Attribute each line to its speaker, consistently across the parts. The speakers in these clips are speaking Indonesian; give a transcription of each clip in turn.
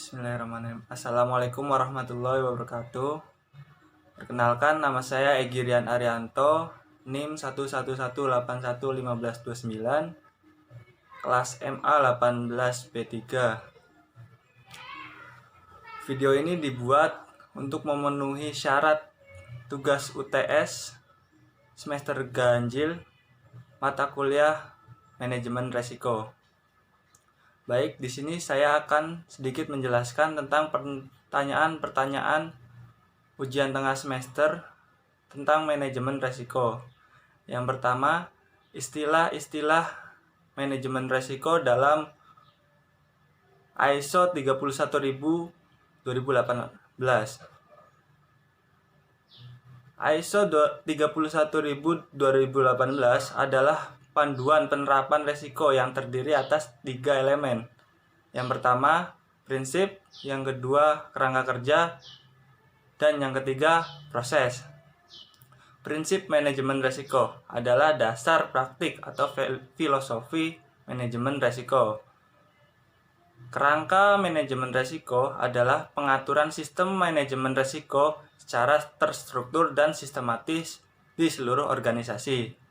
Speaker 1: Bismillahirrahmanirrahim. Assalamualaikum warahmatullahi wabarakatuh. Perkenalkan, nama saya Egirian Arianto, NIM 111811529, kelas MA 18B3. Video ini dibuat untuk memenuhi syarat tugas UTS semester ganjil mata kuliah manajemen resiko. Baik, di sini saya akan sedikit menjelaskan tentang pertanyaan-pertanyaan ujian tengah semester tentang manajemen resiko. Yang pertama, istilah-istilah manajemen resiko dalam ISO 31000:2018. ISO 31000:2018 adalah panduan penerapan resiko yang terdiri atas 3 elemen. Yang pertama, prinsip, yang kedua, kerangka kerja, dan yang ketiga, proses. Prinsip manajemen resiko adalah dasar praktik atau filosofi manajemen resiko. Kerangka manajemen resiko adalah pengaturan sistem manajemen resiko secara terstruktur dan sistematis di seluruh organisasi.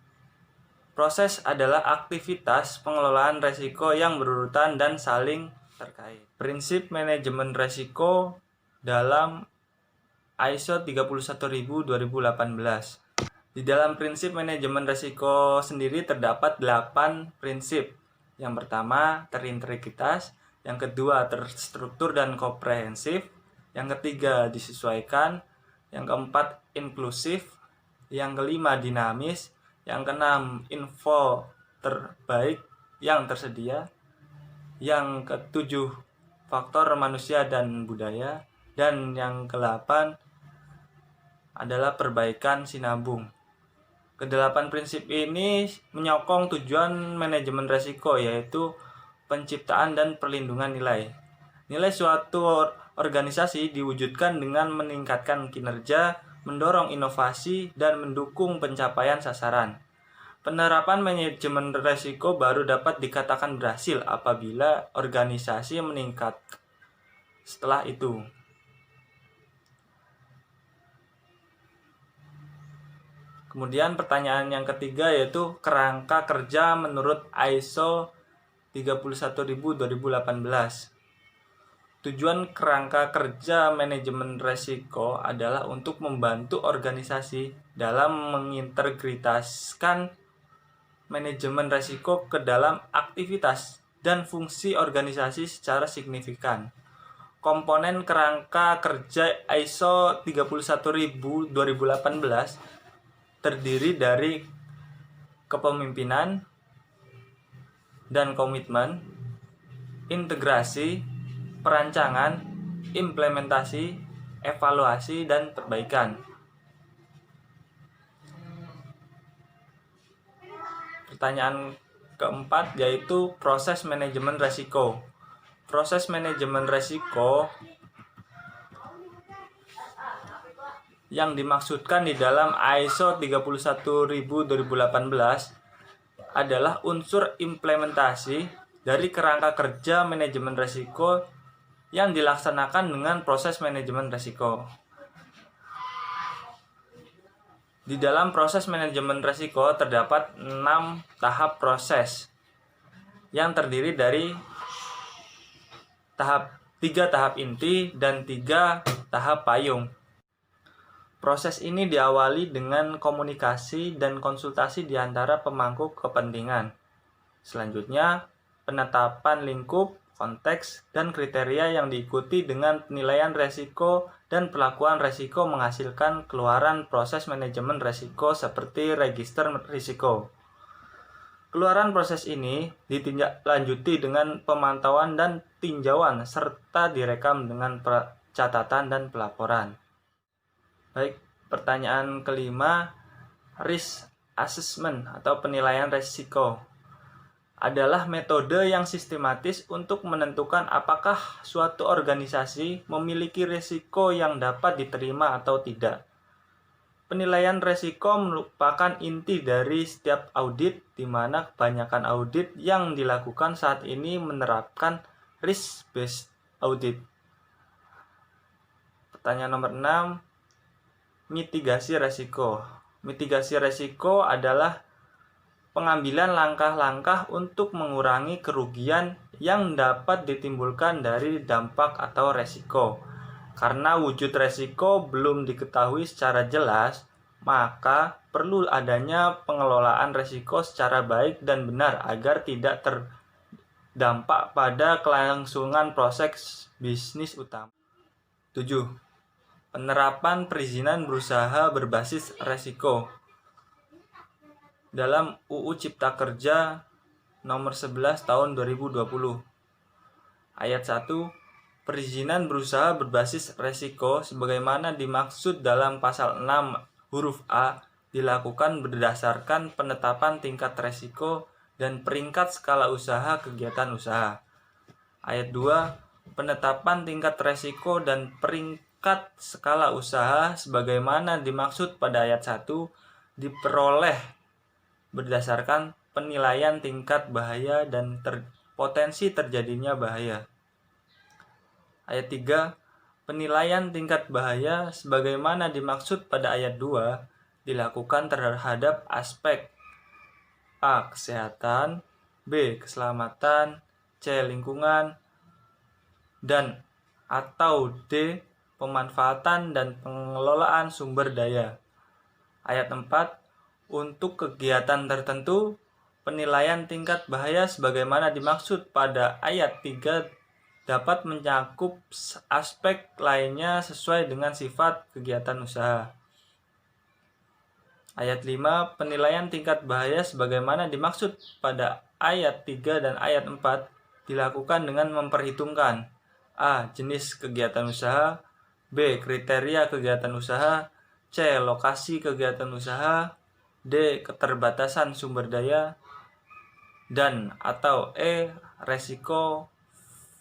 Speaker 1: Proses adalah aktivitas pengelolaan resiko yang berurutan dan saling terkait. Prinsip manajemen resiko dalam ISO 31000:2018. Di dalam prinsip manajemen resiko sendiri terdapat 8 prinsip. Yang pertama, terintegritas, yang kedua, terstruktur dan komprehensif, yang ketiga, disesuaikan, yang keempat, inklusif, yang kelima, dinamis, yang keenam, info terbaik yang tersedia, yang ketujuh, faktor manusia dan budaya, dan yang kedelapan adalah perbaikan sinambung. Kedelapan prinsip ini menyokong tujuan manajemen resiko, yaitu penciptaan dan perlindungan nilai. Nilai suatu organisasi diwujudkan dengan meningkatkan kinerja, mendorong inovasi, dan mendukung pencapaian sasaran. Penerapan manajemen resiko baru dapat dikatakan berhasil apabila organisasi meningkat setelah itu. Kemudian pertanyaan yang ketiga yaitu kerangka kerja menurut ISO 31000:2018. Tujuan kerangka kerja manajemen resiko adalah untuk membantu organisasi dalam mengintegritaskan manajemen resiko ke dalam aktivitas dan fungsi organisasi secara signifikan. Komponen kerangka kerja ISO 31000:2018 terdiri dari kepemimpinan dan komitmen, integrasi, perancangan, implementasi, evaluasi, dan perbaikan. Pertanyaan keempat yaitu proses manajemen resiko. Proses manajemen resiko yang dimaksudkan di dalam ISO 31000:2018 adalah unsur implementasi dari kerangka kerja manajemen resiko yang dilaksanakan dengan proses manajemen resiko. Di dalam proses manajemen resiko terdapat 6 tahap proses yang terdiri dari 3 tahap inti dan 3 tahap payung. Proses ini diawali dengan komunikasi dan konsultasi di antara pemangku kepentingan. Selanjutnya, penetapan lingkup, konteks, dan kriteria yang diikuti dengan penilaian resiko dan perlakuan resiko menghasilkan keluaran proses manajemen resiko seperti register risiko. Keluaran proses ini ditindaklanjuti dengan pemantauan dan tinjauan serta direkam dengan catatan dan pelaporan. Baik, pertanyaan kelima, risk assessment atau penilaian risiko adalah metode yang sistematis untuk menentukan apakah suatu organisasi memiliki risiko yang dapat diterima atau tidak. Penilaian risiko merupakan inti dari setiap audit, di mana kebanyakan audit yang dilakukan saat ini menerapkan risk-based audit. Pertanyaan nomor 6, mitigasi resiko. Mitigasi resiko adalah pengambilan langkah-langkah untuk mengurangi kerugian yang dapat ditimbulkan dari dampak atau resiko. Karena wujud resiko belum diketahui secara jelas, maka perlu adanya pengelolaan resiko secara baik dan benar agar tidak terdampak pada kelangsungan proses bisnis utama. 7. Penerapan perizinan berusaha berbasis resiko. Dalam UU Cipta Kerja nomor 11 tahun 2020. Ayat 1, perizinan berusaha berbasis resiko sebagaimana dimaksud dalam pasal 6 huruf A dilakukan berdasarkan penetapan tingkat resiko dan peringkat skala usaha kegiatan usaha. Ayat 2, penetapan tingkat resiko dan peringkat skala usaha sebagaimana dimaksud pada ayat 1 diperoleh berdasarkan penilaian tingkat bahaya dan potensi terjadinya bahaya. Ayat 3, penilaian tingkat bahaya sebagaimana dimaksud pada ayat 2 dilakukan terhadap aspek A. Kesehatan, B. Keselamatan, C. Lingkungan, dan atau D. Pemanfaatan dan pengelolaan sumber daya. Ayat 4, untuk kegiatan tertentu, penilaian tingkat bahaya sebagaimana dimaksud pada ayat 3 dapat mencakup aspek lainnya sesuai dengan sifat kegiatan usaha. Ayat 5, penilaian tingkat bahaya sebagaimana dimaksud pada ayat 3 dan ayat 4 dilakukan dengan memperhitungkan A. Jenis kegiatan usaha, B. Kriteria kegiatan usaha, C. Lokasi kegiatan usaha, D. Keterbatasan sumber daya, dan atau E. Resiko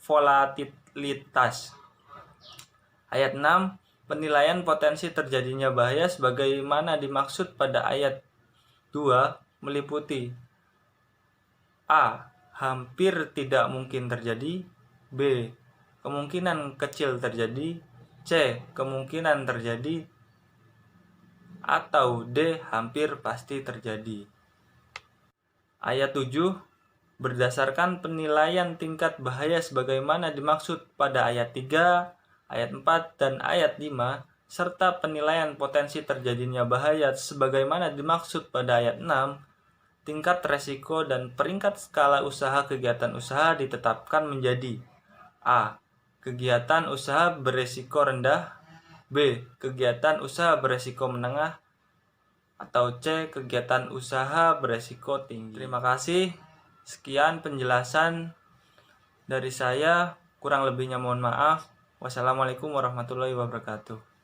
Speaker 1: volatilitas. Ayat 6, penilaian potensi terjadinya bahaya sebagaimana dimaksud pada ayat 2 meliputi A. Hampir tidak mungkin terjadi, B. Kemungkinan kecil terjadi, C. Kemungkinan terjadi, atau D. Hampir pasti terjadi. Ayat 7, berdasarkan penilaian tingkat bahaya sebagaimana dimaksud pada ayat 3, ayat 4, dan ayat 5, serta penilaian potensi terjadinya bahaya sebagaimana dimaksud pada ayat 6, tingkat resiko dan peringkat skala usaha kegiatan usaha ditetapkan menjadi A. Kegiatan usaha beresiko rendah, B. Kegiatan usaha beresiko menengah, atau C. Kegiatan usaha beresiko tinggi. Terima kasih. Sekian penjelasan dari saya. Kurang lebihnya mohon maaf. Wassalamualaikum warahmatullahi wabarakatuh.